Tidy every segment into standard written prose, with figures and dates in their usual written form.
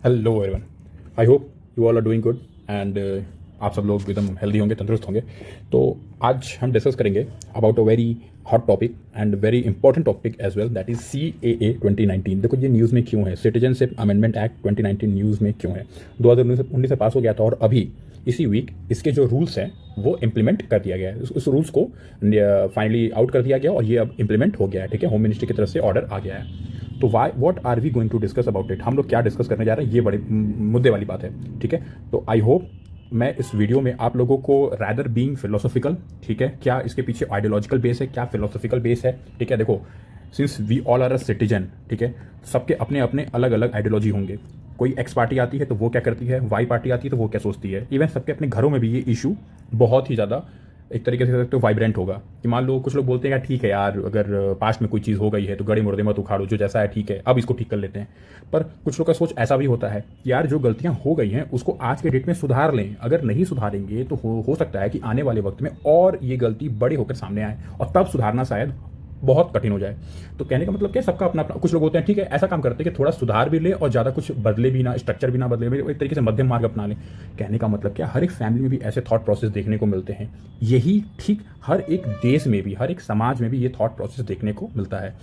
Hello everyone. I hope you all are doing good and आप सब लोग एकदम हेल्दी होंगे, तंदुरुस्त होंगे। तो आज हम डिस्कस करेंगे about a very hot topic and very important topic as well, that is CAA 2019। देखो ये न्यूज़ में क्यों है, सिटीजनशिप अमेंडमेंट एक्ट 2019 न्यूज़ में क्यों है। 2019 से पास हो गया था और अभी इसी वीक इसके जो रूल्स हैं वो इम्प्लीमेंट कर दिया गया है। उस रूल्स को फाइनली आउट कर दिया गया और ये अब इम्प्लीमेंट हो गया है। ठीक है, होम मिनिस्ट्री की तरफ से ऑर्डर आ गया है। तो why what are we going to discuss about it, हम लोग क्या डिस्कस करने जा रहे हैं, ये बड़े मुद्दे वाली बात है। ठीक है, तो आई होप मैं इस वीडियो में आप लोगों को रैदर बीइंग फिलोसॉफिकल, ठीक है, क्या इसके पीछे आइडियोलॉजिकल बेस है, क्या फिलोसॉफिकल बेस है। ठीक है, देखो since we all are a citizen, ठीक है, सबके अपने अपने अलग अलग आइडियोलॉजी होंगे। कोई एक्स पार्टी आती है तो वो क्या करती है, वाई पार्टी आती है तो वो क्या सोचती है। इवन सबके अपने घरों में भी ये इशू बहुत ही ज़्यादा एक तरीके से कह सकते हो वाइब्रेंट होगा। कि मान लो कुछ लोग बोलते हैं यार ठीक है यार, अगर पास्ट में कोई चीज़ हो गई है तो गड़े मुर्दे मत उखाड़ो, जो जैसा है ठीक है, अब इसको ठीक कर लेते हैं। पर कुछ लोग का सोच ऐसा भी होता है कि यार जो गलतियां हो गई हैं उसको आज के डेट में सुधार लें। अगर नहीं सुधारेंगे तो हो सकता है कि आने वाले वक्त में और ये गलती बड़े होकर सामने आए और तब सुधारना शायद बहुत कठिन हो जाए। तो कहने का मतलब क्या, सबका अपना अपना, कुछ लोग होते हैं ठीक है ऐसा काम करते हैं कि थोड़ा सुधार भी ले और ज़्यादा कुछ बदले भी ना, स्ट्रक्चर भी ना बदले, एक तरीके से मध्यम मार्ग अपना लें। कहने का मतलब क्या, हर एक फैमिली में भी ऐसे थॉट प्रोसेस देखने को मिलते हैं। यही ठीक हर एक देश में भी, हर एक समाज में भी ये थॉट प्रोसेस देखने को मिलता है।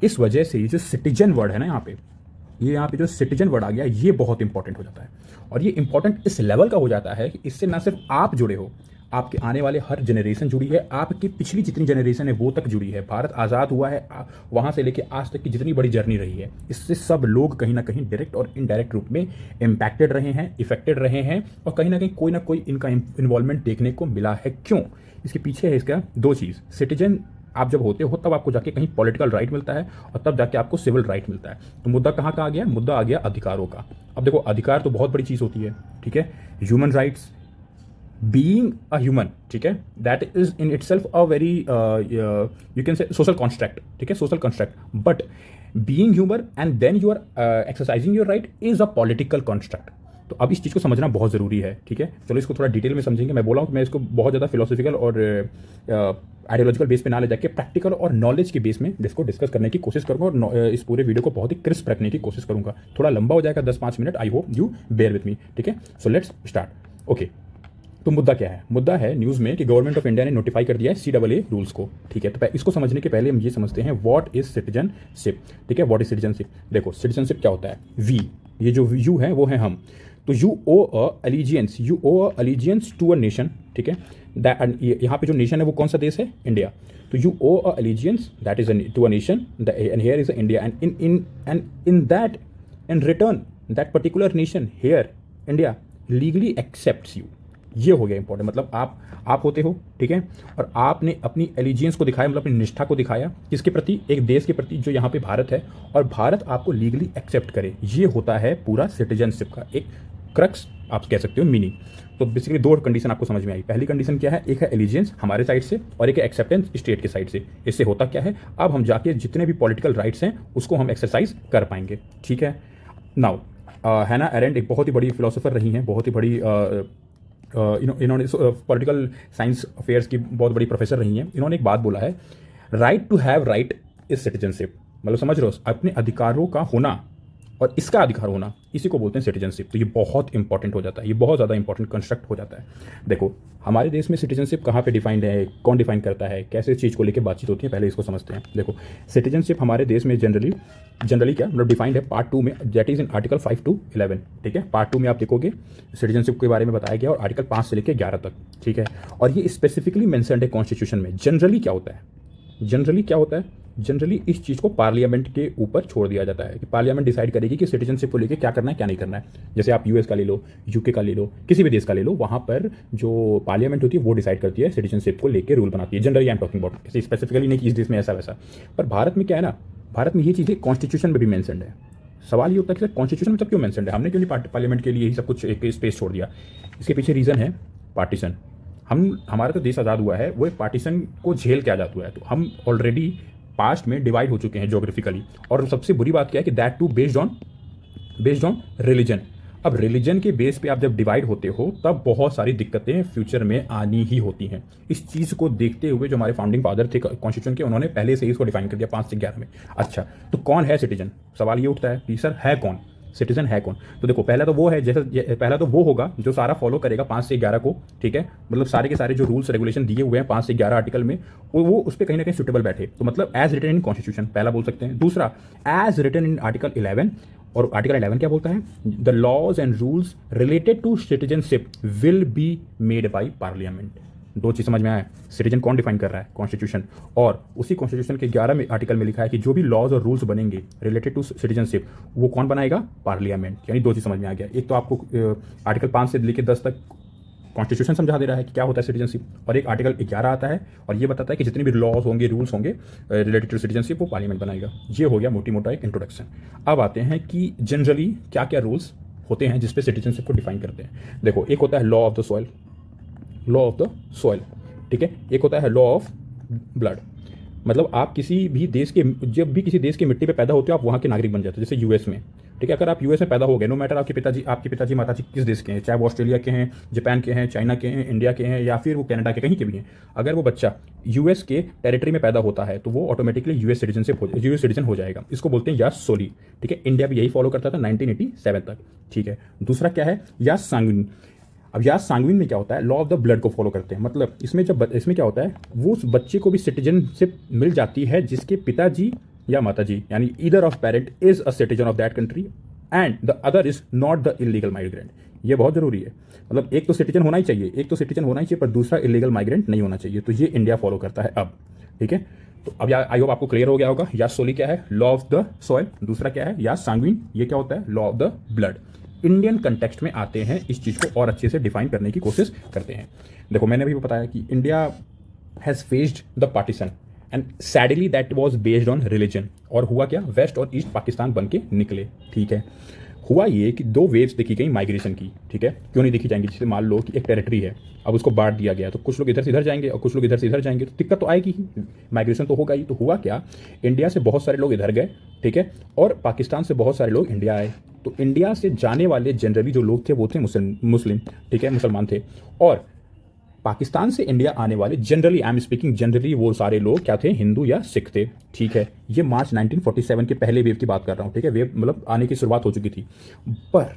इस वजह से ये जो सिटीजन वर्ड है ना, यहाँ पे जो सिटीजन वर्ड आ गया, ये बहुत इंपॉर्टेंट हो जाता है। और ये इंपॉर्टेंट इस लेवल का हो जाता है कि इससे ना सिर्फ आप जुड़े हो, आपके आने वाले हर जनरेशन जुड़ी है, आपकी पिछली जितनी जनरेशन है वो तक जुड़ी है। भारत आज़ाद हुआ है वहाँ से लेके आज तक की जितनी बड़ी जर्नी रही है, इससे सब लोग कहीं ना कहीं डायरेक्ट और इनडायरेक्ट रूप में इम्पैक्टेड रहे हैं, इफेक्टेड रहे हैं। और कहीं ना कहीं कोई ना कोई इनका इन्वॉल्वमेंट देखने को मिला है। क्यों? इसके पीछे है इसका दो चीज़। सिटीजन आप जब होते हो तब आपको जाके कहीं पॉलिटिकल राइट मिलता है और तब जाके आपको सिविल राइट मिलता है। तो मुद्दा कहाँ का आ गया, मुद्दा आ गया अधिकारों का। अब देखो अधिकार तो बहुत बड़ी चीज़ होती है, ठीक है, human rights, being a human, ठीक है, that is in itself a very you can say social construct, ठीक है, social construct, but being human and then you are exercising your right is a political construct। तो अब इस चीज़ को समझना बहुत ज़रूरी है। ठीक है, चलो इसको थोड़ा डिटेल में समझेंगे। मैं बोला हूँ कि मैं इसको बहुत ज़्यादा फिलोसॉफिकल और आइडियोलॉजिकल बेस पे ना ले जाके प्रैक्टिकल और नॉलेज के बेस में इसको डिस्कस करने की कोशिश करूँगा और इस पूरे वीडियो को बहुत ही क्रिस्प रखने की कोशिश करूँगा। थोड़ा लंबा हो जाएगा, 10-5 मिनट, I hope you bear with me. ठीक है, सो लेट्स स्टार्ट। ओके, तो मुद्दा क्या है, मुद्दा है न्यूज़ में कि गवर्नमेंट ऑफ इंडिया ने नोटिफाई कर दिया है CAA रूल्स को। ठीक है, तो इसको समझने के पहले हम ये समझते हैं व्हाट इज सिटीजनशिप। ठीक है, व्हाट इज सिटीजनशिप। देखो सिटीजनशिप क्या होता है, वी, ये जो यू है वो है हम। तो you owe a allegiance to a nation. ठीक है, यहाँ पे जो नेशन है वो कौन सा देश है, इंडिया। तो you owe a allegiance that is to a nation and here is India and in that in return that particular nation here India legally accepts you. ये हो गया इंपॉर्टेंट, मतलब आप होते हो, ठीक है, और आपने अपनी एलिजियंस को दिखाया, मतलब अपनी निष्ठा को दिखाया किसके प्रति, एक देश के प्रति जो यहाँ पे भारत है, और भारत आपको लीगली एक्सेप्ट करे। ये होता है पूरा सिटीजनशिप का एक क्रक्स, आप कह सकते हो मीनिंग। तो बेसिकली दो कंडीशन आपको समझ में आई। पहली कंडीशन क्या है, एक है एलिजियंस हमारे साइड से और एक है एक्सेप्टेंस स्टेट के साइड से। इससे होता क्या है, अब हम जाके जितने भी पॉलिटिकल राइट्स हैं उसको हम एक्सरसाइज कर पाएंगे। ठीक है, नाउ हैना एरेंट एक बहुत ही बड़ी फिलोसोफर रही हैं, बहुत ही बड़ी इन्होंने पॉलिटिकल साइंस अफेयर्स की बहुत बड़ी प्रोफेसर रही हैं। इन्होंने एक बात बोला है, right to have right is citizenship. मतलब समझ रहे हो, अपने अधिकारों का होना और इसका अधिकार होना, इसी को बोलते हैं सिटीजनशिप। तो ये बहुत इंपॉर्टेंट हो जाता है, ये बहुत ज़्यादा इंपॉर्टेंट कंस्ट्रक्ट हो जाता है। देखो हमारे देश में सिटीजनशिप कहाँ पे डिफाइंड है, कौन डिफाइन करता है, कैसे इस चीज़ को लेकर बातचीत होती है, पहले इसको समझते हैं। देखो सिटीजनशिप हमारे देश में जनरली क्या मतलब डिफाइंड है पार्ट 2 में, that is in article 5 to 11। ठीक है, पार्ट 2 में आप देखोगे सिटीजनशिप के बारे में बताया गया और आर्टिकल 5 से लेकर 11 तक। ठीक है, और ये स्पेसिफिकली मेंशन्ड है कॉन्स्टिट्यूशन में। जनरली क्या होता है, जनरली इस चीज़ को पार्लियामेंट के ऊपर छोड़ दिया जाता है कि पार्लियामेंट डिसाइड करेगी कि सिटीजनशिप को लेकर क्या करना है क्या नहीं करना है। जैसे आप US का ले लो, UK का ले लो, किसी भी देश का ले लो, वहाँ पर जो पार्लियामेंट होती है वो डिसाइड करती है, सिटीजनशिप को लेकर रूल बनाती है। Generally I am talking about, किसी स्पेसिफिकली नहीं कि इस देश में ऐसा वैसा। पर भारत में क्या है ना, भारत में ये चीज़ें कॉन्स्टिट्यूशन में भी मैंशन्ड है। सवाल ये होता है कि कॉन्स्टिट्यूशन में सब क्यों मैंशन्ड है, हमने क्यों नहीं पार्लियामेंट के लिए ही सब कुछ एक स्पेस छोड़ दिया। इसके पीछे रीज़न है पार्टीशन। हमारा तो देश आज़ाद हुआ है वो एक पार्टीशन को झेल के आज़ाद हुआ है। तो हम ऑलरेडी पास्ट में डिवाइड हो चुके हैं ज्योग्राफिकली। और सबसे बुरी बात क्या है कि that to based on religion. अब रिलीजन के बेस पे आप जब डिवाइड होते हो तब बहुत सारी दिक्कतें फ्यूचर में आनी ही होती हैं। इस चीज़ को देखते हुए जो हमारे फाउंडिंग फादर थे कॉन्स्टिट्यूशन के, उन्होंने पहले से ही इसको डिफाइन कर दिया 5 से 11 में। अच्छा, तो कौन है सिटीजन, सवाल ये उठता है कि सर है कौन सिटीजन है कौन। तो देखो पहला तो वो है, जैसे पहला तो वो होगा जो सारा फॉलो करेगा 5 से 11 को, ठीक है, मतलब सारे के सारे जो रूल्स रेगुलेशन दिए हुए हैं 5 से 11 आर्टिकल में वो उस पर कहीं ना कहीं सुटेबल बैठे, तो मतलब एज रिटन इन कॉन्स्टिट्यूशन पहला बोल सकते हैं। दूसरा एज रिटन इन आर्टिकल 11, और आर्टिकल 11 क्या बोलता है, the laws and rules related to citizenship will be made by parliament. दो चीज समझ में आया, सिटीजन कौन डिफाइन कर रहा है, कॉन्स्टिट्यूशन, और उसी कॉन्स्टिट्यूशन के 11 में आर्टिकल में लिखा है कि जो भी लॉज और रूल्स बनेंगे रिलेटेड टू सिटीजनशिप वो कौन बनाएगा, पार्लियामेंट। यानी दो चीज समझ में आ गया, एक तो आपको आर्टिकल 5 से लेकर 10 तक कॉन्स्टिट्यूशन समझा दे रहा है कि क्या होता है सिटीजनशिप, और एक आर्टिकल 11 आता है और ये बताता है कि जितने भी लॉज होंगे रूल्स होंगे रिलेटेड टू सिटीजनशिप वो पार्लियामेंट बनाएगा। ये हो गया मोटी मोटा एक इंट्रोडक्शन। अब आते हैं कि जनरली क्या क्या रूल्स होते हैं जिसपे सिटीजनशिप को डिफाइन करते हैं। देखो एक होता है law of the soil, law of the soil, ठीक है, एक होता है लॉ ऑफ ब्लड, मतलब आप किसी भी देश के, जब भी किसी देश की मिट्टी पे पैदा होते हो आप वहाँ के नागरिक बन जाते हो। जैसे यूएस में, ठीक है, अगर आप यूएस में पैदा हो गए, नो मैटर आपके पिताजी माताजी किस देश के हैं, चाहे वो ऑस्ट्रेलिया के हैं, जापान के हैं, चाइना के हैं, इंडिया के हैं, या फिर वो कनाडा के कहीं के भी हैं, अगर वो बच्चा यूएस के टेरिटरी में पैदा होता है तो वो ऑटोमेटिकली यूएस सिटीजन हो जाएगा। इसको बोलते हैं यास सोली, ठीक है, इंडिया भी यही फॉलो करता था 1987 तक, ठीक है। दूसरा क्या है, यास सांगविन। अब यास सांगविन में क्या होता है, लॉ ऑफ द ब्लड को फॉलो करते हैं, मतलब इसमें क्या होता है, वो उस बच्चे को भी सिटीजनशिप मिल जाती है जिसके पिताजी या माताजी यानी either of parent is a citizen of that country and the other is not the illegal migrant. ये बहुत जरूरी है, मतलब एक तो सिटीजन होना ही चाहिए, पर दूसरा इलीगल माइग्रेंट नहीं होना चाहिए। तो ये इंडिया फॉलो करता है अब, ठीक है। तो अब आई होप आपको क्लियर हो गया होगा, यास सोली क्या है, लॉ ऑफ द सॉइल, दूसरा क्या है यास सांगविन, ये क्या होता है, law of the blood. Indian context में आते हैं, इस चीज को और अच्छे से डिफाइन करने की कोशिश करते हैं। देखो मैंने भी बताया कि India has faced the partition and sadly that was based on religion, और हुआ क्या, वेस्ट और ईस्ट पाकिस्तान बन के निकले, ठीक है। हुआ ये कि दो वेव्स देखी गई माइग्रेशन की, ठीक है, क्यों नहीं देखी जाएंगी, जैसे मान लो कि एक टेरिटरी है, अब उसको बांट दिया गया तो कुछ लोग इधर से इधर जाएंगे और कुछ लोग इधर से इधर जाएंगे, तो दिक्कत तो आएगी ही, माइग्रेशन तो होगा ही। तो हुआ क्या, इंडिया से बहुत सारे लोग इधर गए, ठीक है, और पाकिस्तान से बहुत सारे लोग इंडिया आए। तो इंडिया से जाने वाले जनरली जो लोग थे वो थे मुस्लिम, ठीक है, मुसलमान थे, और पाकिस्तान से इंडिया आने वाले generally, I am speaking generally, वो सारे लोग क्या थे, हिंदू या सिख थे, ठीक है। ये मार्च 1947 के पहले वेव की बात कर रहा हूँ, ठीक है, वेव मतलब आने की शुरुआत हो चुकी थी। पर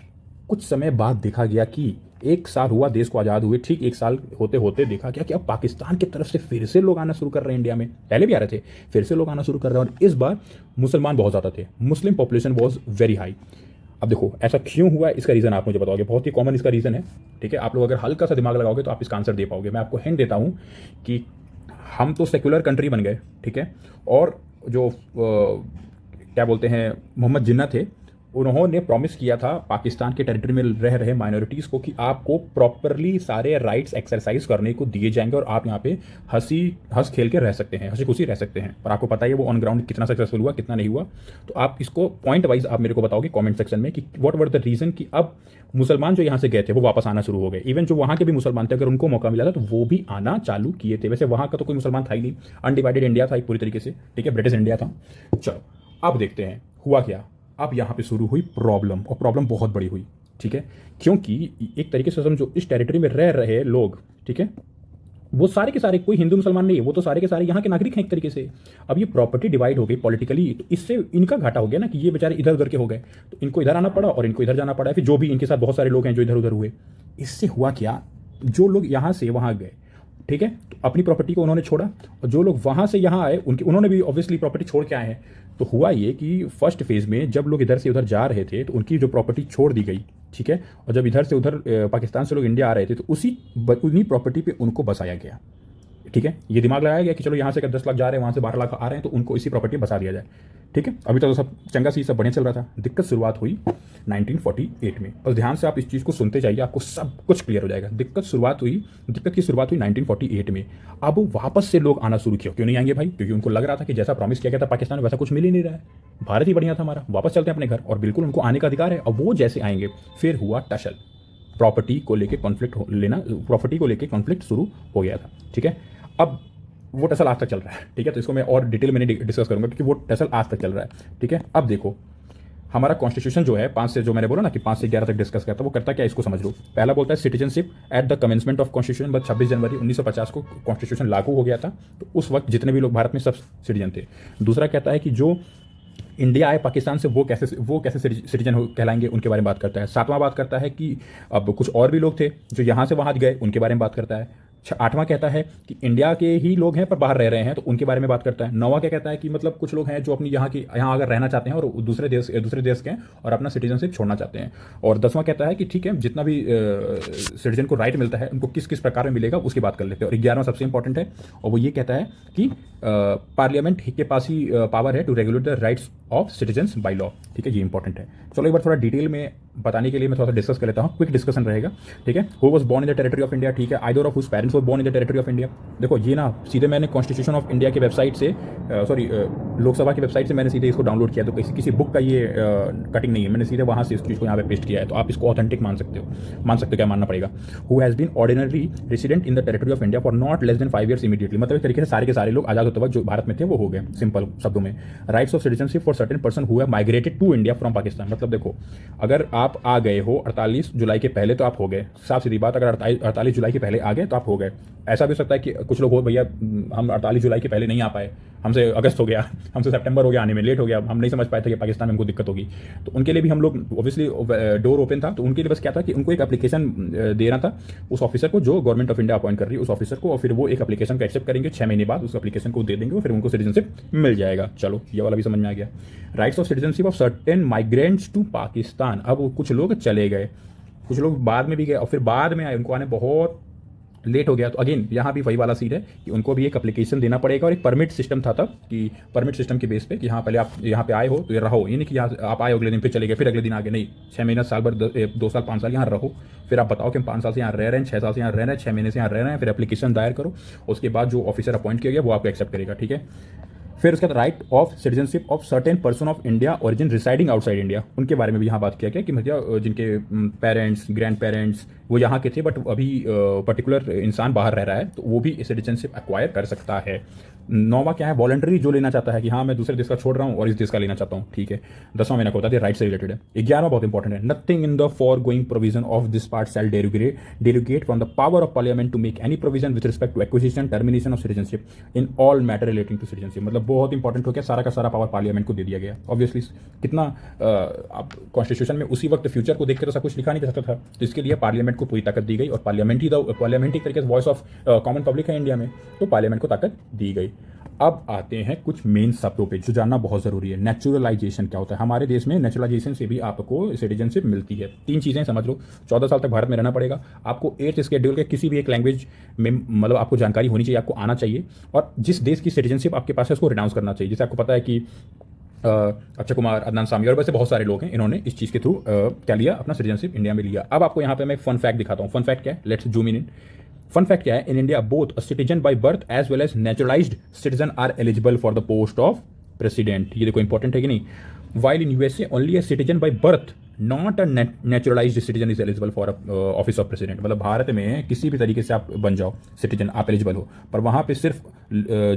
कुछ समय बाद देखा गया कि एक साल हुआ देश को आज़ाद हुए, ठीक एक साल होते होते देखा गया कि अब पाकिस्तान की तरफ से फिर से लोग आना शुरू कर रहे हैं इंडिया में, पहले भी आ रहे थे, फिर से लोग आना शुरू कर रहे हैं, और इस बार मुसलमान बहुत ज़्यादा थे, Muslim population was very high. अब देखो ऐसा क्यों हुआ, इसका रीज़न आप मुझे बताओगे, बहुत ही कॉमन इसका रीज़न है, ठीक है। आप लोग अगर हल्का सा दिमाग लगाओगे तो आप इसका आंसर दे पाओगे। मैं आपको हिंट देता हूँ कि हम तो सेक्युलर कंट्री बन गए, ठीक है, और जो क्या बोलते हैं मोहम्मद जिन्ना थे, उन्होंने प्रॉमिस किया था पाकिस्तान के टेरिटरी में रह रहे माइनॉरिटीज़ को कि आपको प्रॉपरली सारे राइट्स एक्सरसाइज करने को दिए जाएंगे और आप यहाँ पे हंस खेल के रह सकते हैं, हंसी खुशी रह सकते हैं। पर आपको पता ही है वो ऑन ग्राउंड कितना सक्सेसफुल हुआ, कितना नहीं हुआ। तो आप इसको पॉइंट वाइज आप मेरे को बताओगे कमेंट सेक्शन में कि व्हाट वर द रीज़न कि अब मुसलमान जो यहाँ से गए थे वो वापस आना शुरू हो गए। इवन जो वहाँ के भी मुसलमान थे, अगर उनको मौका मिला था तो वो भी आना चालू किए थे। वैसे वहाँ का तो कोई मुसलमान था ही नहीं, अनडिवाइडेड इंडिया था एक पूरी तरीके से, ठीक है, ब्रिटिश इंडिया था। चलो अब देखते हैं हुआ क्या। अब यहाँ पे शुरू हुई प्रॉब्लम, और प्रॉब्लम बहुत बड़ी हुई, ठीक है, क्योंकि एक तरीके से समझो इस टेरिटरी में रह रहे लोग, ठीक है, वो सारे के सारे, कोई हिंदू मुसलमान नहीं है, वो तो सारे के सारे यहाँ के नागरिक हैं एक तरीके से। अब ये प्रॉपर्टी डिवाइड हो गई पॉलिटिकली, तो इससे इनका घाटा हो गया ना कि ये बेचारे इधर उधर के हो गए, तो इनको इधर आना पड़ा और इनको इधर जाना पड़ा, फिर जो भी इनके साथ बहुत सारे लोग हैं जो इधर उधर हुए। इससे हुआ क्या, जो लोग यहाँ से वहाँ गए, ठीक है, तो अपनी प्रॉपर्टी को उन्होंने छोड़ा, और जो लोग वहाँ से यहाँ आए उन्होंने भी ऑब्वियसली प्रॉपर्टी छोड़ के आए हैं। तो हुआ ये कि फर्स्ट फेज में जब लोग इधर से उधर जा रहे थे तो उनकी जो प्रॉपर्टी छोड़ दी गई, ठीक है, और जब इधर से उधर पाकिस्तान से लोग इंडिया आ रहे थे तो उन्हीं प्रॉपर्टी पे उनको बसाया गया, ठीक है। ये दिमाग लगाया गया कि चलो यहाँ से अगर 10 लाख जा रहे हैं, वहाँ से 12 लाख आ रहे हैं, तो उनको इसी प्रॉपर्टी बसा दिया जाए, ठीक है। अभी तो सब चंगा सी सब बढ़िया चल रहा था। दिक्कत शुरुआत हुई 1948 में, बस ध्यान से आप इस चीज़ को सुनते जाइए, आपको सब कुछ क्लियर हो जाएगा। दिक्कत की शुरुआत हुई 1948 में। अब वापस से लोग आना शुरू किया, क्यों नहीं आएंगे भाई, क्योंकि उनको लग रहा था कि जैसा प्रॉमिस किया गया था पाकिस्तान में वैसा कुछ मिल ही नहीं रहा है, भारत ही बढ़िया था हमारा, वापस चलते हैं अपने घर, और बिल्कुल उनको आने का अधिकार है। अब वो जैसे आएंगे फिर हुआ टसल, प्रॉपर्टी को लेकर कॉन्फ्लिक्ट शुरू हो गया था, ठीक है। अब वो टसल आज तक चल रहा है, ठीक है, तो इसको मैं और डिटेल में डिस्कस करूंगा क्योंकि वो टसल आज तक चल रहा है, ठीक है। अब देखो हमारा कॉन्स्टिट्यूशन जो है 5 से, जो मैंने बोला ना कि 5 से 11 तक डिस्कस करता है, वो करता क्या, इसको समझ लो। पहला बोलता है citizenship at the commencement of constitution, बस 26 जनवरी 1950 को कॉन्स्टिट्यूशन लागू हो गया था, तो उस वक्त जितने भी लोग भारत में सब सिटीजन थे। दूसरा कहता है कि जो इंडिया आए पाकिस्तान से, वो कैसे सिटीजन कहलाएंगे, उनके बारे में बात करता है। सातवां बात करता है कि अब कुछ और भी लोग थे जो यहाँ से वहाँ गए, उनके बारे में बात करता है। आठवां कहता है कि इंडिया के ही लोग हैं पर बाहर रह रहे हैं, तो उनके बारे में बात करता है। नौवां क्या कहता है कि मतलब कुछ लोग हैं जो अपनी यहाँ अगर रहना चाहते हैं और दूसरे देश के हैं और अपना सिटीजनशिप छोड़ना चाहते हैं। और 10वां कहता है कि ठीक है, जितना भी सिटीजन को राइट मिलता है उनको किस किस प्रकार में मिलेगा उसकी बात कर लेते हैं। और 11वां सबसे इंपॉर्टेंट है, और वो ये कहता है कि पार्लियामेंट के पास ही पावर है to regulate the rights of citizens by law. ठीक है, ये इंपॉर्टेंट है। चलो एक बार थोड़ा डिटेल में बताने के लिए मैं थोड़ा सा डिस्कस कर लेता हूँ, क्विक डिस्कसन रहेगा। ठीक है, who was born in the territory of India. ठीक है, either of whose parents were born in the territory of India. देखो ये ना सीधे मैंने कॉन्स्टिट्यूशन ऑफ इंडिया की वेबसाइट से, लोकसभा की वेबसाइट से मैंने सीधे इसको डाउनलोड किया, तो किसी बुक का ये कटिंग नहीं है, मैंने सीधे वहाँ से इस चीज़ को यहाँ पे पेस्ट किया है। तो आप इसको ऑथेंटिक मान सकते हो, क्या मानना पड़ेगा। Who has been ordinary resident in the territory of India for not less than 5 years immediately. मतलब एक तरीके से सारे के सारे लोग आजाद होते वक्त जो भारत में थे वो हो गए, सिंपल शब्दों में। Rights of citizenship for certain person who have migrated to India from Pakistan. मतलब देखो, अगर आप आ गए हो 48 जुलाई के पहले तो आप हो गए, साफ सीधी बात। अगर 48 जुलाई के पहले आ गए तो आप हो गए। ऐसा भी हो सकता है कि कुछ लोग हो, भैया हम 48 जुलाई के पहले नहीं आ पाए, हमसे अगस्त हो गया, हमसे सितंबर हो गया, आने में लेट हो गया, हम नहीं समझ पाए थे कि पाकिस्तान में हमको दिक्कत होगी। तो उनके लिए भी हम लोग ऑब्वियसली डोर ओपन था, तो उनके लिए बस क्या था कि उनको एक एप्लीकेशन देना था उस ऑफिसर को जो गवर्नमेंट ऑफ इंडिया अपॉइंट कर रही है उस ऑफिसर को, और फिर वो एक एप्लीकेशन को एक्सेप्ट करेंगे। 6 महीने बाद उस एप्लीकेशन को दे देंगे और फिर उनको सिटीजनशिप मिल जाएगा। चलो ये वाला भी समझ में आ गया। Rights of citizenship of certain migrants to Pakistan. अब कुछ लोग चले गए, कुछ लोग बाद में भी गए और फिर बाद में आए, उनको आने बहुत लेट हो गया। तो अगेन यहाँ भी वही वाला सीन है कि उनको भी एक एप्लीकेशन देना पड़ेगा और एक परमिट सिस्टम था तब, कि परमिट सिस्टम के बेस पे कि हाँ पहले आप यहाँ पे आए हो तो ये रहो, ये नहीं कि यहाँ आप आए अगले दिन फिर चले गए फिर अगले दिन आगे, नहीं। 6 महीना, साल भर, 2 साल 5 साल यहाँ रहो, फिर आप बताओ कि हम 5 साल से यहाँ रह रहे हैं, 6 साल से यहाँ रह रहे हैं, 6 महीने से यहाँ रह रहे हैं, फिर एप्लीकेशन दायर करो। उसके बाद जो ऑफिसर अपॉइंट किया गया वो आपको एक्सेप्ट करेगा। ठीक है, फिर उसके बाद right of citizenship of certain person of India origin residing outside India. उनके बारे में भी यहाँ बात किया गया कि मतलब जिनके पेरेंट्स, ग्रैंड पेरेंट्स वो यहाँ के थे बट अभी पर्टिकुलर इंसान बाहर रह रहा है, तो वो भी सिटीजनशिप एक्वायर कर सकता है। 9वां क्या है, वॉलंटरी, जो लेना चाहता है कि हाँ मैं दूसरे देश का छोड़ रहा हूँ और इस देश का लेना चाहता हूँ। ठीक है, 10वां मैंने को बता दिया, राइट से रिलेटेड है। 11वां बहुत इंपॉर्टेंट है, nothing in the foregoing provision of this part shall derogate from the power of parliament to make any provision with respect to acquisition termination of citizenship in all matter relating to citizenship. मतलब बहुत important हो गया, सारा का सारा power parliament को दे दिया गया। ऑब्वियसली कितना अब कॉन्स्टिट्यूशन में उसी वक्त फ्यूचर को देखकर तो सब कुछ लिखा नहीं जा सकता था, तो इसके लिए पार्लियामेंट को पूरी ताकत दी गई और पार्लियामेंट एक तरीके से वॉइस ऑफ कॉमन पब्लिक है इंडिया में, तो पार्लियामेंट को ताकत दी गई। अब आते हैं कुछ मेन शब्दों पे जो जानना बहुत जरूरी है। नेचुरलाइजेशन क्या होता है? हमारे देश में नेचुरलाइजेशन से भी आपको सिटीजनशिप मिलती है। 3 चीजें समझ लो, 14 साल तक भारत में रहना पड़ेगा, आपको 8th शेड्यूल के किसी भी एक लैंग्वेज में मतलब आपको जानकारी होनी चाहिए, आपको आना चाहिए, और जिस देश की सिटीजनशिप आपके पास है उसको रिनाउंस करना चाहिए। जैसे आपको पता है कि अक्षय कुमार, अदनान सामी और वैसे बहुत सारे लोग हैं, इन्होंने इस चीज़ के थ्रू क्या लिया, अपना सिटीजनशिप इंडिया में लिया। अब आपको यहाँ पे मैं फन फैक्ट दिखाता हूँ। फन फैक्ट क्या है, let's zoom in. Fun fact क्या है, in India both a citizen by birth as well as naturalised citizen are eligible for the post of president. ये देखो इंपॉर्टेंट है कि नहीं। While in USA only a citizen by birth not a naturalised citizen is eligible for office of president. मतलब भारत में किसी भी तरीके से आप बन जाओ सिटीजन, आप एलिजिबल हो, पर वहाँ पे सिर्फ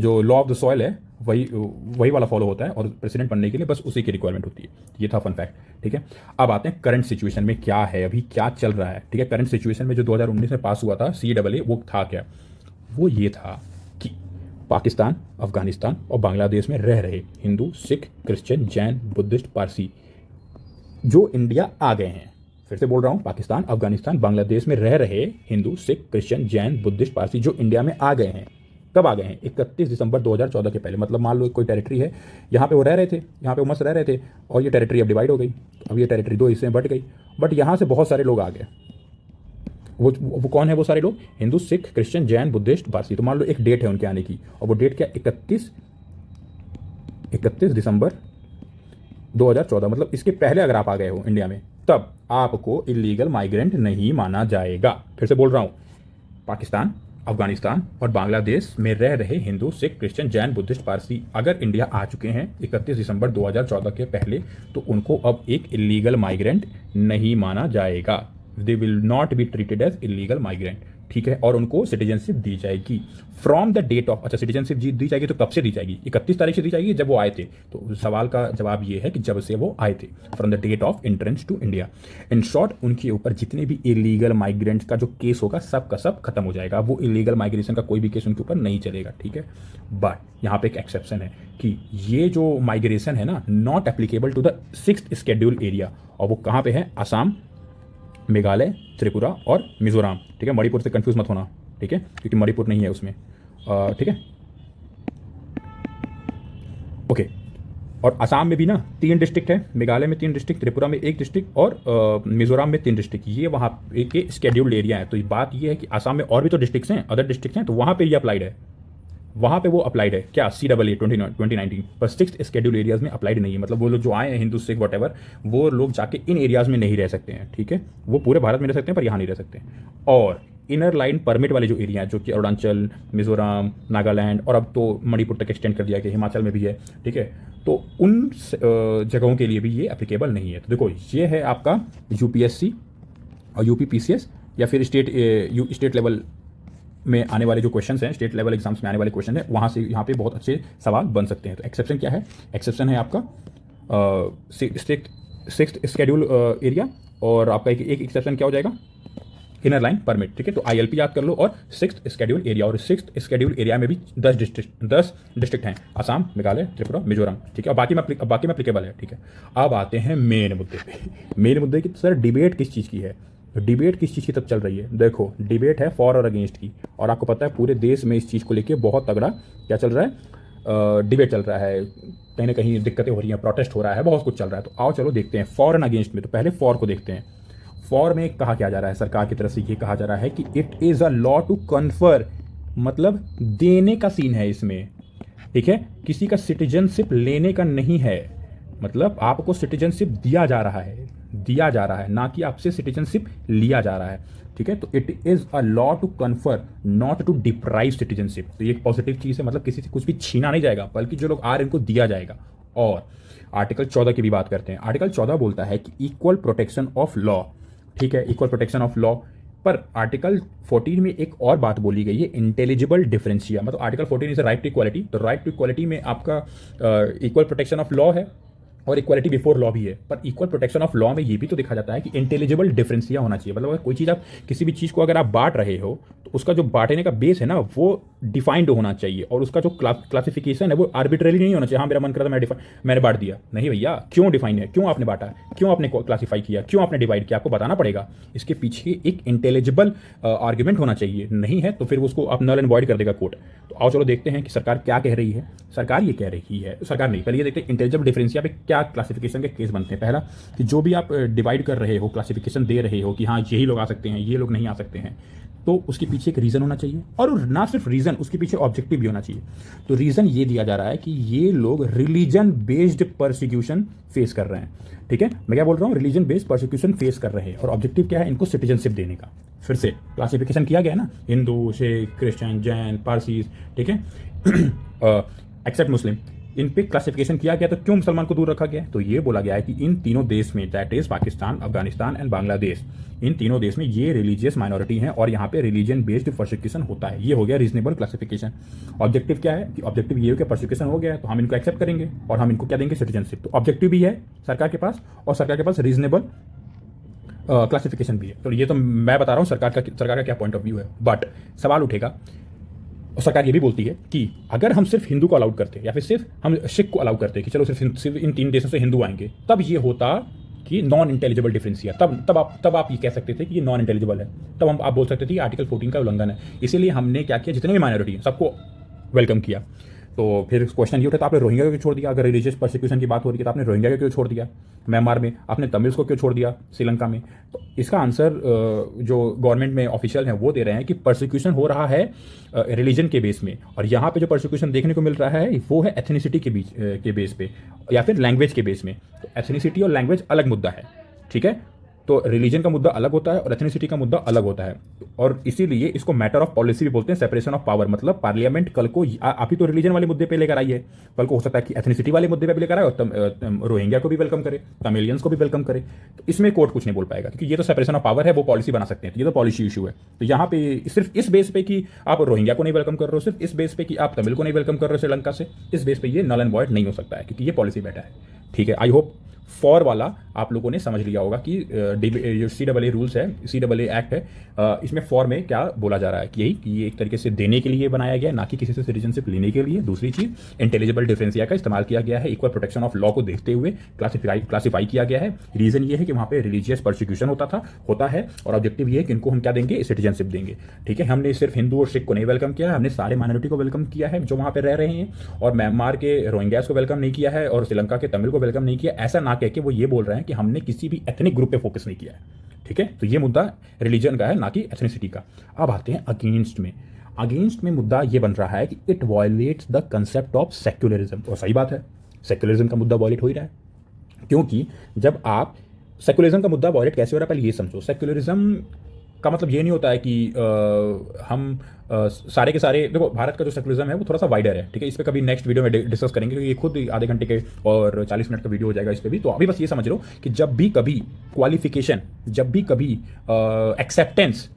जो लॉ ऑफ द सॉइल है वही वाला फॉलो होता है और प्रेसिडेंट बनने के लिए बस उसी की रिक्वायरमेंट होती है। ये था फन फैक्ट। ठीक है, अब आते हैं करंट सिचुएशन में क्या है, अभी क्या चल रहा है। ठीक है, करंट सिचुएशन में जो 2019 में पास हुआ था CAA, वो था क्या? वो ये था कि पाकिस्तान, अफगानिस्तान और बांग्लादेश में रह रहे हिंदू, सिख, क्रिश्चियन, जैन, बुद्धिस्ट, पारसी जो इंडिया आ गए हैं, फिर से बोल रहा हूं, पाकिस्तान, अफगानिस्तान, बांग्लादेश में रह रहे हिंदू, सिख, क्रिश्चियन, जैन, बुद्धिस्ट, पारसी जो इंडिया में आ गए हैं, कब आ गए हैं? 31 दिसंबर 2014 के पहले। मतलब मान लो कोई टेरिटरी है, यहाँ पे वो रह रहे थे, यहाँ पे वो मस्त रह रहे थे, और ये टेरिटरी अब डिवाइड हो गई, अब ये टेरिटरी 2 हिस्से में बट गई, बट यहाँ से बहुत सारे लोग आ गए। वो कौन है वो सारे लोग? Hindu, Sikh, Christian, Jain, Buddhist, Parsi. तो मान लो एक डेट है उनके आने की, और वो डेट क्या? 31 दिसंबर 2014। मतलब इसके पहले अगर आप आ गए हो इंडिया में, तब आपको इलीगल माइग्रेंट नहीं माना जाएगा। फिर से बोल रहा हूं, पाकिस्तान, अफगानिस्तान और बांग्लादेश में रह रहे हिंदू, सिख, क्रिश्चियन, जैन, बुद्धिस्ट, पारसी अगर इंडिया आ चुके हैं 31 दिसंबर 2014 के पहले, तो उनको अब एक इलीगल माइग्रेंट नहीं माना जाएगा। They will not be treated as illegal migrant. ठीक है, और उनको सिटीजनशिप दी जाएगी फ्रॉम द डेट ऑफ, अच्छा सिटीजनशिप दी जाएगी तो कब से दी जाएगी, 31 तारीख से दी जाएगी जब वो आए थे। तो सवाल का जवाब ये है कि जब से वो आए थे, from the date of entrance to India. In short उनके ऊपर जितने भी इलीगल माइग्रेंट्स का जो केस होगा सब का सब खत्म हो जाएगा, वो इलीगल माइग्रेशन का कोई भी केस उनके ऊपर नहीं चलेगा, ठीक है। बट यहाँ पे एक एक्सेप्शन है कि ये जो माइग्रेशन है ना, not applicable to the 6th schedule area, और वो कहाँ पे है, असम, मेघालय, त्रिपुरा और मिजोरम, ठीक है। मणिपुर से कंफ्यूज मत होना, ठीक है, क्योंकि मणिपुर नहीं है उसमें, ठीक है, ओके। और असम में भी ना 3 डिस्ट्रिक्ट है, मेघालय में 3 डिस्ट्रिक्ट, त्रिपुरा में 1 डिस्ट्रिक्ट और मिजोरम में 3 डिस्ट्रिक्ट, ये वहाँ के स्केड्यूल्ड एरिया है। तो ये बात ये है कि असम में और भी तो डिस्ट्रिक्ट्स हैं, अदर डिस्ट्रिक्ट्स हैं, तो वहाँ पे ये अप्लाइड है, वहाँ पे वो अप्लाइड है क्या, CAA 2019, पर 6th शेड्यूल एरियाज में अप्लाइड नहीं है। मतलब वो लोग जो आए हैं हिंदू सिख वट एवर, वो लोग जाके इन एरियाज में नहीं रह सकते हैं, ठीक है। वो पूरे भारत में रह सकते हैं पर यहाँ नहीं रह सकते हैं। और इनर लाइन परमिट वाले जो एरिया हैं, जो कि अरुणाचल, मिजोरम, नागालैंड और अब तो मणिपुर तक एक्सटेंड कर दिया कि हिमाचल में भी है, ठीक है, तो उन जगहों के लिए भी ये एप्लीकेबल नहीं है। तो देखो ये है आपका UPSC और UPPCS या फिर स्टेट लेवल में आने वाले जो क्वेश्चंस हैं, स्टेट लेवल एग्जाम्स में आने वाले क्वेश्चन है, वहाँ से यहाँ पे बहुत अच्छे सवाल बन सकते हैं। तो एक्सेप्शन क्या है, एक्सेप्शन है आपका 6th शेड्यूल एरिया, और आपका एक एक्सेप्शन क्या हो जाएगा, इनर लाइन परमिट, ठीक है। तो ILP याद कर लो और 6th शेड्यूल एरिया, और 6th शेड्यूल एरिया में भी 10 डिस्ट्रिक्ट हैं, असम, मेघालय, त्रिपुरा, मिजोरम, ठीक है। और बाकी में अप्लीकेबल है, ठीक है। अब आते हैं मेन मुद्दे पे। मेन मुद्दे की सर डिबेट किस चीज़ की है, डिबेट किस चीज़ की तब चल रही है, देखो डिबेट है फॉर और अगेंस्ट की, और आपको पता है पूरे देश में इस चीज़ को लेके बहुत तगड़ा क्या चल रहा है, डिबेट चल रहा है, कहीं ना कहीं दिक्कतें हो रही हैं, प्रोटेस्ट हो रहा है, बहुत कुछ चल रहा है। तो आओ चलो देखते हैं फॉर एंड अगेंस्ट में। तो पहले फॉर को देखते हैं। फॉर में कहा क्या जा रहा है, सरकार की तरफ से ये कहा जा रहा है कि it is a law to confer, मतलब देने का सीन है इसमें, ठीक है, किसी का सिटीजनशिप लेने का नहीं है, मतलब आपको सिटीजनशिप दिया जा रहा है, ना कि आपसे सिटीजनशिप लिया जा रहा है, ठीक है। तो it is a law to confer not to deprive citizenship. तो ये एक पॉजिटिव चीज़ है, मतलब किसी से कुछ भी छीना नहीं जाएगा, बल्कि जो लोग आ रहे हैं इनको दिया जाएगा। और आर्टिकल 14 की भी बात करते हैं। आर्टिकल 14 बोलता है कि इक्वल प्रोटेक्शन ऑफ लॉ, ठीक है, इक्वल प्रोटेक्शन ऑफ लॉ। पर आर्टिकल 14 में एक और बात बोली गई है, इंटेलिजिबल डिफरेंशिया, मतलब article 14 is right to equality. तो राइट टू इक्वालिटी में आपका इक्वल प्रोटेक्शन ऑफ लॉ है और इक्वालिटी बिफोर लॉ भी है, पर इक्वल प्रोटेक्शन ऑफ लॉ में ये भी तो देखा जाता है कि इंटेलिजिबल डिफरेंसिया होना चाहिए। मतलब अगर कोई चीज़ आप किसी भी चीज़ को अगर आप बांट रहे हो तो उसका जो बांटने का बेस है ना वो डिफाइंड होना चाहिए, और उसका जो क्लासिफिकेशन है वो आर्बिट्रेरी नहीं होना चाहिए। हाँ मेरा मन करा था मैंने बांट दिया, नहीं भैया, क्यों डिफाइन है, क्यों आपने बांटा, क्यों आपने क्लासीफाई किया, क्यों आपने डिवाइड किया, आपको बताना पड़ेगा। इसके पीछे एक इंटेलिजिबल आर्ग्यूमेंट होना चाहिए, नहीं है तो फिर उसको आप नल एंड वॉइड कर देगा कोर्ट। तो आओ चलो देखते हैं कि सरकार क्या कह रही है। सरकार ये कह रही है, सरकार नहीं, पहले ये देखते हैं इंटेलिजिबल डिफरेंसिया पे क्या क्लासिफिकेशन के केस बनते हैं। पहला कि जो भी आप डिवाइड कर रहे हो, क्लासिफिकेशन दे रहे हो कि हाँ यही लोग आ सकते हैं, ये लोग नहीं आ सकते हैं, तो उसके पीछे एक रीज़न होना चाहिए, और ना सिर्फ रीज़न, उसके पीछे ऑब्जेक्टिव भी होना चाहिए। तो रीज़न ये दिया जा रहा है कि ये लोग रिलीजन बेस्ड परसिक्यूशन फेस कर रहे हैं, ठीक है। मैं क्या बोल रहा हूँ, रिलीजन बेस्ड परसिक्यूशन फेस कर रहे हैं, और ऑब्जेक्टिव क्या है, इनको सिटीजनशिप देने का। फिर से क्लासिफिकेशन किया गया ना, हिंदू, सिख, क्रिश्चियन, जैन, पारसीज, ठीक है, एक्सेप्ट मुस्लिम, इन पे क्लासिफिकेशन किया गया। तो क्यों मुसलमान को दूर रखा गया है, तो ये बोला गया है कि इन तीनों देश में, that is Pakistan, Afghanistan and Bangladesh, इन तीनों देश में ये रिलीजियस माइनॉरिटी हैं और यहाँ पे रिलीजन बेस्ड परसिक्यूशन होता है। ये हो गया रीजनेबल क्लासिफिकेशन। ऑब्जेक्टिव क्या है कि ऑब्जेक्टिव ये हो कि परसिक्यूशन हो गया है तो हम इनको एक्सेप्ट करेंगे और हम इनको क्या देंगे, सिटीजनशिप। तो ऑब्जेक्टिव भी है सरकार के पास, और सरकार के पास रीजनेबल क्लासिफिकेशन भी है। तो ये तो मैं बता रहा हूँ सरकार का क्या पॉइंट ऑफ व्यू है। बट सवाल उठेगा, और सरकार ये भी बोलती है कि अगर हम सिर्फ हिंदू को अलाउड करते या फिर सिर्फ हम सिख को अलाउड करते कि चलो सिर्फ इन 3 देशों से हिंदू आएंगे, तब ये होता कि नॉन इंटेलिजिबल डिफरेंसिया। तब आप ये कह सकते थे कि ये नॉन इंटेलिजिबल है, तब आप बोल सकते थे कि आर्टिकल 14 का उल्लंघन है। इसीलिए हमने क्या किया, जितने भी माइनॉरिटी हैं सबको वेलकम किया। तो फिर क्वेश्चन ये उठा, तो आपने रोहिंग्या को क्यों छोड़ दिया? अगर रिलीजियस परसिक्यूशन की बात हो रही है तो आपने रोहिंग्या को क्यों छोड़ दिया म्यांमार में, आपने तमिल्स को क्यों छोड़ दिया श्रीलंका में? तो इसका आंसर जो गवर्नमेंट में ऑफिशियल हैं वो दे रहे हैं कि परसिक्यूशन हो रहा है रिलीजन के बेस में, और यहाँ पे जो परसिक्यूशन देखने को मिल रहा है वो है एथनिसिटी के बेस पे या फिर लैंग्वेज के बेस में। तो एथनिसिटी और लैंग्वेज अलग मुद्दा है, ठीक है। तो रिलीजन का मुद्दा अलग होता है और एथनिसिटी का मुद्दा अलग होता है, और इसीलिए इसको मैटर ऑफ पॉलिसी भी बोलते हैं, सेपरेशन ऑफ पावर। मतलब पार्लियामेंट कल को आप ही तो रिलीजन वाले मुद्दे पे लेकर आई है, कल को हो सकता है कि एथनिसिटी वाले मुद्दे पे भी लेकर आए और रोहिंग्या को भी वेलकम करे, तमिलियंस को भी वेलकम करे। तो इसमें कोर्ट कुछ नहीं बोल पाएगा, क्योंकि ये तो सेपरेशन ऑफ पावर है, वो पॉलिसी बना सकते हैं, तो ये तो पॉलिसी इशू है। तो यहाँ पे सिर्फ इस बेस पे कि आप रोहिंग्या को नहीं वेलकम कर रहे हो, सिर्फ इस बेस पे कि आप तमिल को नहीं वेलकम कर रहे हो श्रीलंका से, इस बेस पे ये नल एंड वॉइड नहीं हो सकता है, क्योंकि ये पॉलिसी बैठा है। ठीक है, आई होप फॉर वाला आप लोगों ने समझ लिया होगा कि जो CAA रूल्स है, CAA एक्ट है, इसमें फॉर में क्या बोला जा रहा है कि यही कि ये एक तरीके से देने के लिए बनाया गया, ना कि किसी से सिटीजनशिप लेने के लिए। दूसरी चीज, इंटेलिजिबल डिफरेंशिया का इस्तेमाल किया गया है, इक्वल प्रोटेक्शन ऑफ लॉ को देखते हुए क्लासीफाई किया गया है। रीजन ये है कि वहाँ पे रिलीजियस परसिक्यूशन होता है, और ऑब्जेक्टिव ये है कि इनको हम क्या देंगे, सिटीजनशिप देंगे। ठीक है, हमने सिर्फ हिंदू और सिख को नहीं वेलकम किया है, हमने सारे माइनॉरिटी को वेलकम किया है जो वहाँ पे रह रहे हैं, और म्यांमार के रोहिंग्यास को वेलकम नहीं किया है, और श्रीलंका के तमिल को वेलकम नहीं किया। ऐसा ना कह के वो ये बोल रहे हैं कि हमने किसी भी एथनिक ग्रुप पे फोकस नहीं किया है। ठीक है, तो ये मुद्दा रिलीजन का है, ना कि एथनिसिटी का। अब आते हैं अगेंस्ट में मुद्दा ये बन रहा है कि it violets the concept of secularism. और सही बात है, सेक्युलरिज्म का मुद्दा वायलेट हो ही रहा है, क्योंकि जब आप सेक्युलरिज्म का मुद्दा वायलेट कैसे हो रहा है, पहले ये समझो। सेक्युलरिज्म का मतलब ये नहीं होता है कि हम सारे के सारे, देखो भारत का जो सेक्युलरिज्म है वो थोड़ा सा वाइडर है। ठीक है, इस पर कभी नेक्स्ट वीडियो में डिस्कस करेंगे, क्योंकि ये खुद आधे घंटे के और 40 मिनट का वीडियो हो जाएगा इस पर भी। तो अभी बस ये समझ लो कि जब भी कभी क्वालिफिकेशन, जब भी कभी एक्सेप्टेंस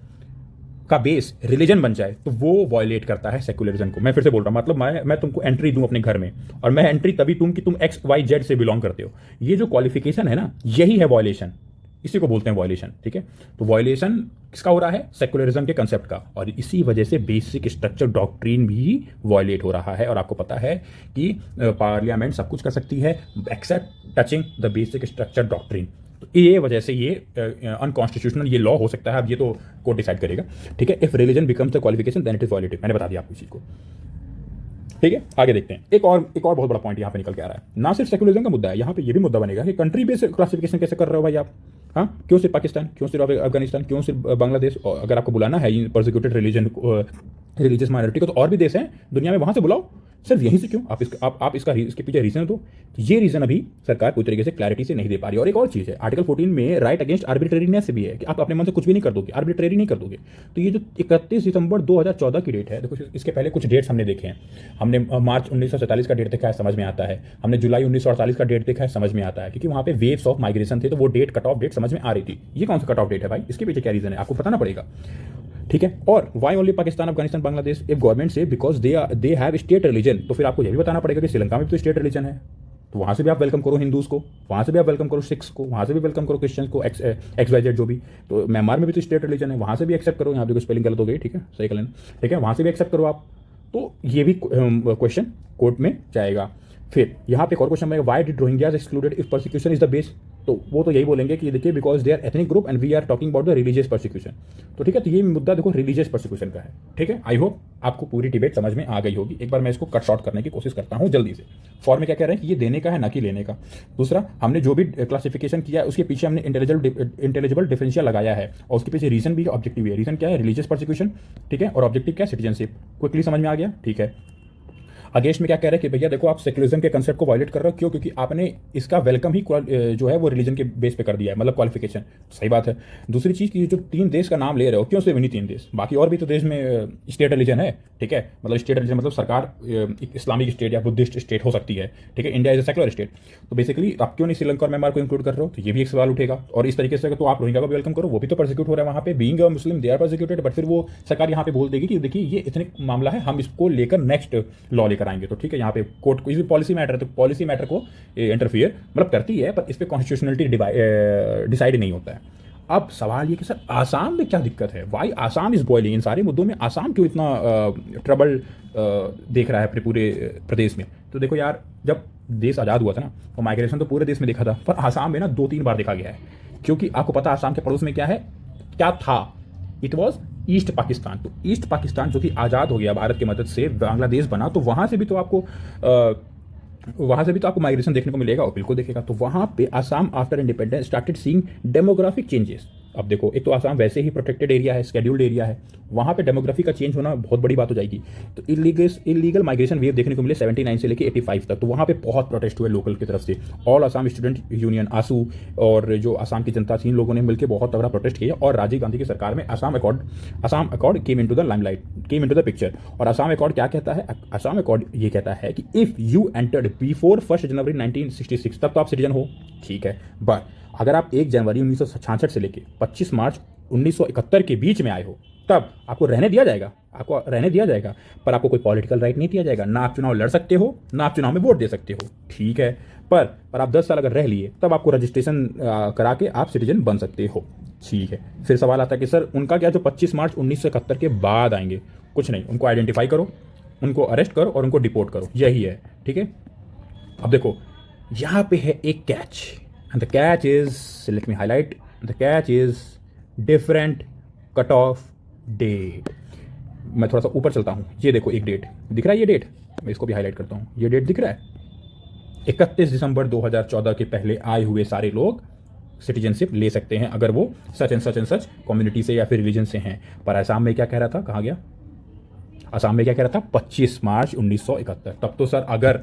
का बेस रिलीजन बन जाए, तो वो वायलेट करता है सेक्युलरिज्म को। मैं फिर से बोल रहा हूँ, मतलब मैं तुमको एंट्री दूं अपने घर में, और मैं एंट्री तभी दूं कि तुम XYZ से बिलोंग करते हो। ये जो क्वालिफिकेशन है ना, यही है वायलेशन, इसी को बोलते हैं वायलेशन। ठीक है, तो वायलेशन किसका हो रहा है, सेक्युलरिज्म के कंसेप्ट का, और इसी वजह से बेसिक स्ट्रक्चर डॉक्ट्रिन भी वायलेट हो रहा है। और आपको पता है कि पार्लियामेंट सब कुछ कर सकती है except touching the basic structure doctrine. तो ये वजह से ये अनकॉन्स्टिट्यूशनल ये लॉ हो सकता है। अब ये तो कोर्ट डिसाइड करेगा। ठीक है, if religion becomes the qualification then it is violated. मैंने बता दिया आपको इस चीज को। ठीक है, आगे देखते हैं। एक और बहुत बड़ा पॉइंट यहाँ पे निकल के आ रहा है। ना सिर्फ सेक्युलरिज्म का मुद्दा है, यहाँ पे ये भी मुद्दा बनेगा कि कंट्री बेस्ड क्लासिफिकेशन कैसे कर रहे हो भाई आप। हाँ, क्यों सिर्फ पाकिस्तान, क्यों सिर्फ अफगानिस्तान, क्यों सिर्फ बांग्लादेश। और अगर आपको बुलाना है परसिक्यूटेड रिलीजियस माइनॉरिटी को, तो और भी देश हैं दुनिया में, वहाँ से बुलाओ। सिर्फ यहीं से क्यों? आप इसके पीछे रीजन दो। तो ये रीजन अभी सरकार पूरी तरीके से क्लैरिटी से नहीं दे पा रही है। और एक और चीज़ है, आर्टिकल 14 में राइट अगेंस्ट आर्बिट्रेरीनेस भी है कि आप अपने मन से कुछ भी नहीं कर दोगे, आर्बिट्रेरी नहीं कर दोगे। तो ये जो 31 दिसंबर 2014 की डेट है, देखो इसके पहले कुछ डेट्स हमने देखे हैं। हमने मार्च 1947 का डेट देखा है, समझ में आता है। हमने जुलाई 1948 का डेट देखा है, समझ में आता है, क्योंकि वहाँ पे वेव्स ऑफ माइग्रेशन थे, तो वो डेट कट ऑफ डेट समझ में आ रही थी। ये कौन सा कट ऑफ डेट है भाई, इसके पीछे क्या रीजन है, आपको बताना पड़ेगा। ठीक है, और why only Pakistan, Afghanistan, Bangladesh if government से because they have state religion. तो फिर आपको यह भी बताना पड़ेगा कि श्रीलंका में भी तो स्टेट रिलीजन है, तो वहाँ से भी आप वेलकम करो हिंदूज को, वहाँ से भी आप वेलकम करो सिख्स को, वहाँ से भी वेलकम करो क्रिश्चियंस को, XYZ जो भी। तो म्यांमार में भी तो स्टेट रिलीजन है, वहाँ से भी एक्सेप्ट करो। यहाँ पे स्पेलिंग गलत हो गई, ठीक है, सही कर लेना। ठीक है, वहाँ से भी एक्सेप्ट करो आप। तो ये भी क्वेश्चन कोर्ट में जाएगा। फिर यहाँ पे एक और क्वेश्चन आएगा, why did Rohingyas excluded if persecution is the base. तो वो तो यही बोलेंगे कि देखिए because they are ethnic group and we are talking about the religious persecution. तो ठीक है, तो ये मुद्दा देखो रिलीजियस परसिक्यूशन का है। ठीक है, आई होप आपको पूरी डिबेट समझ में आ गई होगी। एक बार मैं इसको कट शॉर्ट करने की कोशिश करता हूँ जल्दी से। फॉर में क्या कह रहे हैं कि ये देने का है ना कि लेने का। दूसरा, हमने जो भी क्लासिफिकेशन किया है उसके पीछे हमने इंटेलिजिबल डिफरेंशियल लगाया है, और उसके पीछे रीजन भी ऑब्जेक्टिव है। रीजन क्या है, रिलीजियस परसिक्यूशन। ठीक है, और ऑब्जेक्टिव क्या है, सिटीजनशिप। क्विकली समझ में आ गया। ठीक है, अगेंस्ट में क्या कह रहे हैं कि भैया देखो आप सेक्युलरिज्म के कंसेप्ट को वायलेट कर रहे हो। क्यों? क्योंकि आपने इसका वेलकम ही जो है वो रिलीजन के बेस पे कर दिया है, मतलब क्वालिफिकेशन। सही बात है। दूसरी चीज़ की जो 3 देश का नाम ले रहे हो, क्यों सिर्फ इन्हीं 3 देश, बाकी और भी तो देश में स्टेट रिलीजन है। ठीक है, मतलब स्टेट रिलीजन मतलब सरकार एक इस्लामिक स्टेट या बुद्धिस्ट स्टेट हो सकती है। ठीक है, India is a secular state. तो बेसिकली आप क्यों नहीं श्रीलंका और म्यांमार को इंक्लूड कर रहे हो, तो ये भी एक सवाल उठेगा। और इस तरीके से तो आप रोहिंग्या को भी वेलकम करो, वो भी तो परसिक्यूट हो रहा है वहाँ पे, being a Muslim they are persecuted. But फिर वो सरकार यहाँ पे बोल देगी कि देखिए ये इतने मामला है, हम इसको लेकर नेक्स्ट लॉ लेकर आएंगे। तो ठीक है, यहाँ पे कोर्ट कोई भी पॉलिसी मैटर है तो पॉलिसी मैटर को इंटरफियर मतलब करती है, पर इस पे कॉन्स्टिट्यूशनलिटी डिसाइड नहीं होता है। अब सवाल ये कि सर आसाम में क्या दिक्कत है, वाई आसाम इज बॉइलिंग। इन सारे मुद्दों में आसाम क्यों इतना ट्रबल देख रहा है अपने पूरे प्रदेश में। तो देखो यार, जब देश आज़ाद हुआ था ना, तो माइग्रेशन तो पूरे देश में देखा था, पर आसाम में ना 2-3 बार देखा गया है। क्योंकि आपको पता आसाम के पड़ोस में क्या था, इट वॉज ईस्ट पाकिस्तान। तो ईस्ट पाकिस्तान जो कि आज़ाद हो गया भारत की मदद से, बांग्लादेश बना, तो वहाँ से भी तो आपको माइग्रेशन देखने को मिलेगा, और बिल्कुल देखेगा। तो वहाँ पे Assam after independence started seeing demographic changes. अब देखो, एक तो आसाम वैसे ही प्रोटेक्टेड एरिया है, स्केड्यूल्ड एरिया है, वहाँ पे डेमोग्राफी का चेंज होना बहुत बड़ी बात हो जाएगी। तो इलीगल माइग्रेशन वेव देखने को मिले 79 से लेकर 85 तक, तो वहाँ पे बहुत प्रोटेस्ट हुए लोकल की तरफ से। ऑल आसाम स्टूडेंट यूनियन आसू और जो आसाम की जनता थी, इन लोगों ने मिलकर बहुत तगड़ा प्रोटेस्ट किया और राजीव गांधी की सरकार में Assam accord came into the limelight, came into the picture. और आसाम अकॉर्ड क्या कहता है? आसाम अकॉर्ड ये कहता है कि इफ यू एंटर्ड बिफोर 1 जनवरी 1966 तब तो आप सिटीजन हो, ठीक है। बट अगर आप 1 जनवरी 1966 से लेकर 25 मार्च 1971 के बीच में आए हो, तब आपको रहने दिया जाएगा, पर आपको कोई पॉलिटिकल राइट नहीं दिया जाएगा। ना आप चुनाव लड़ सकते हो, ना आप चुनाव में वोट दे सकते हो, ठीक है। पर आप 10 साल अगर रह लिए, तब आपको रजिस्ट्रेशन करा के आप सिटीजन बन सकते हो, ठीक है। फिर सवाल आता है कि सर उनका क्या जो 25 मार्च 1971 के बाद आएंगे? कुछ नहीं, उनको आइडेंटिफाई करो, उनको अरेस्ट करो और उनको डिपोर्ट करो, यही है, ठीक है। अब देखो, यहाँ पे है एक catch, and the catch is, let me highlight, the catch is different cut off date. मैं थोड़ा सा ऊपर चलता हूँ, ये देखो एक डेट दिख रहा है, ये डेट मैं इसको भी हाईलाइट करता हूँ, ये डेट दिख रहा है 31 दिसंबर 2014 के पहले आए हुए सारे लोग सिटीजनशिप ले सकते हैं अगर वो सच एंड सच कम्युनिटी से या फिर रिलीजन से हैं। पर आसाम में क्या कह रहा था, कहाँ गया? आसाम में क्या कह रहा था? 25 मार्च 1971। तब तो सर अगर